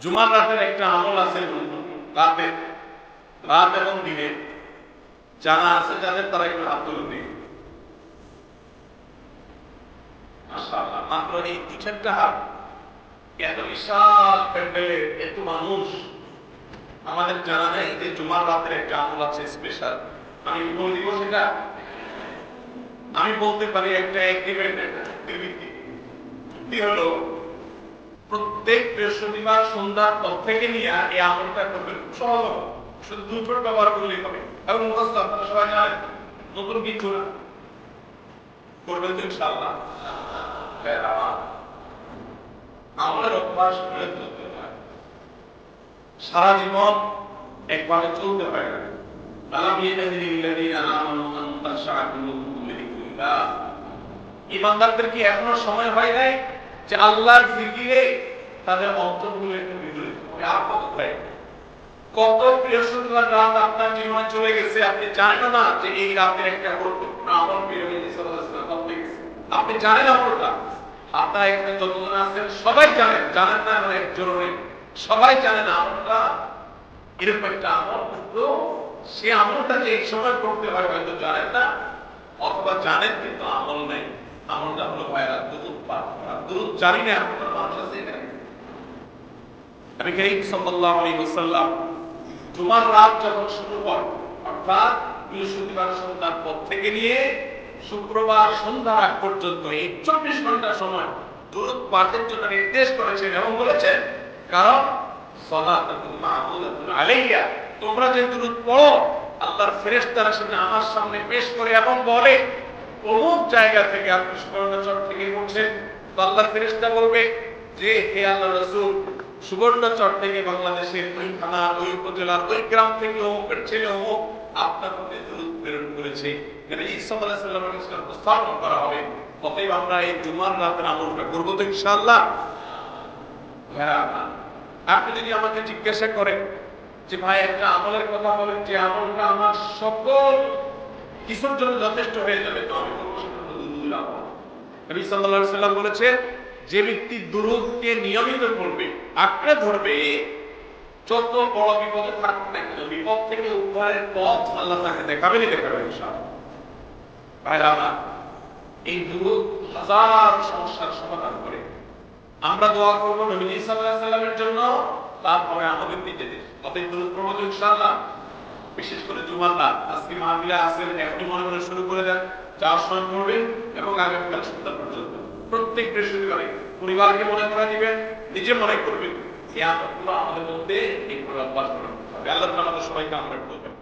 জুমার রাতের একটা আমল আছে রাতে রাত এবং দিনে জানা আছে যাদের তারা একটু হাত তুলে দিই। মাশাআল্লাহ, মাত্র এই 2-4টা হাত, এত বিশাল প্যান্ডেলে এত মানুষ। আমাদের জানা নেই যে জুমার রাতের একটা আমল আছে স্পেশাল। আমি বলে দিব সেটা, আমি বলতে পারি একটা এগ্রিমেন্ট কি হলো, প্রত্যেক বৃহস্পতিবার সন্ধ্যার পর থেকে নিয়ে এই আমলটা করবেন। সহজ হবে, শুধু 2 ফুট ব্যবহার করলেই হবে। এবং মুখস্থ আপনারা সবাই জানেন, নতুন কিছু না, করবেন তো ইনশাআল্লাহ। আমলের অভ্যাস করে তুলতে হয়, সারা জীবন একবারে চলতে হয় না। ইমানদারদের কি এখনো সময় হয় নাই যে আল্লাহর জিকিরে তাদের অন্তরগুলো একটু বিগলিত হয়? কত বৃহস্পতিবার রাত আপনার জীবনে চলে গেছে, আপনি জানেন না যে এই রাতের একটা গুরুত্বপূর্ণ আমল আপনি জানেন আমলটা। আপনার এখানে যতজন আছেন সবাই জানেন, জানেন না এমন একজন নেই, সবাই জানেন আমলটা এরকম একটা আমল, কিন্তু সে আমলটা যে এই সময় করতে হয় হয়তো জানেন না, অথবা জানেন কিন্তু আমল নেই। আমলটা হলো ভাইরা দুরূদ পাঠ করা। দুরূদ জানি না আপনার মানুষ আছে এখানে। নবী করিম সাল্লাল্লাহু আলাইহি ওয়াসাল্লাম জুমার রাত যখন শুরু হয়, অর্থাৎ বৃহস্পতিবার সন্ধ্যার পর থেকে নিয়ে শুক্রবার সন্ধ্যার আগ পর্যন্ত এই 24 ঘন্টা সময় দুরূদ পাঠের জন্য নির্দেশ করেছেন এবং বলেছেন, কারণ সালাতুল মা'মুলাতুন আলাইয়া, তোমরা যে দুরূদ পড়ো আল্লাহর ফেরেশতারা সেটা আমার সামনে পেশ করে এবং বলে, অমুক জায়গা থেকে আপনি সুবর্ণচর থেকে পড়ছেন, তো আল্লাহর ফেরেশতা বলবে যে হে আল্লাহর রাসূল, সুবর্ণচর থেকে বাংলাদেশের ওই থানা, ওই উপজেলার, ওই গ্রাম থেকে অমুকের ছেলে অমুক আপনার প্রতি দুরূদ প্রেরণ করেছে। নবী সাল্লাল্লাহু আলাইহি ওয়াসাল্লামের কাছে উপস্থাপন করা হবে। অতএব আমরা এই জুমার রাতের আমলটা করব তো ইনশাআল্লাহ। হ্যাঁ, আপনি যদি আমাকে জিজ্ঞাসা করেন যে ভাই একটা আমলের কথা বলেন যে আমলটা আমার সকল কিছুর জন্য যথেষ্ট হয়ে যাবে, তো আমি বলবো সেটা হলো দুরূদের আমল। নবী সাল্লাল্লাহু আলাইহি ওয়াসাল্লাম বলেছেন, যে ব্যক্তি দুরূদকে নিয়মিত পড়বে, আঁকড়ে ধরবে, যত বড় বিপদে থাকুক না কেন, বিপদ থেকে উদ্ধারের পথ আল্লাহ তাকে দেখাবেনই দেখাবেন ইনশাআল্লাহ। ভাইরা আমার, এই দুরূদ হাজার সমস্যার সমাধান করে। আমরা দোয়া করব নবী সাল্লাল্লাহু আলাইহি ওয়াসাল্লামের জন্য, তারপরে আমাদের নিজেদের। অতএব দুরূদ পড়ব ইনশাআল্লাহ। বিশেষ করে জুমার রাত, আজকে মাহফিলে আসেন, এখনই মনে মনে শুরু করে দেন, যাওয়ার সময় পড়বেন এবং আগামীকাল সন্ধ্যা পর্যন্ত প্রত্যেক বৃহস্পতিবারে পরিবারকে মনে করে দিবেন, নিজে মনে করবেন। এই আমলগুলো আমাদের মধ্যে এই অভ্যাস করতে হবে। আল্লাহ আমাদের সবাইকে আমল করবেন।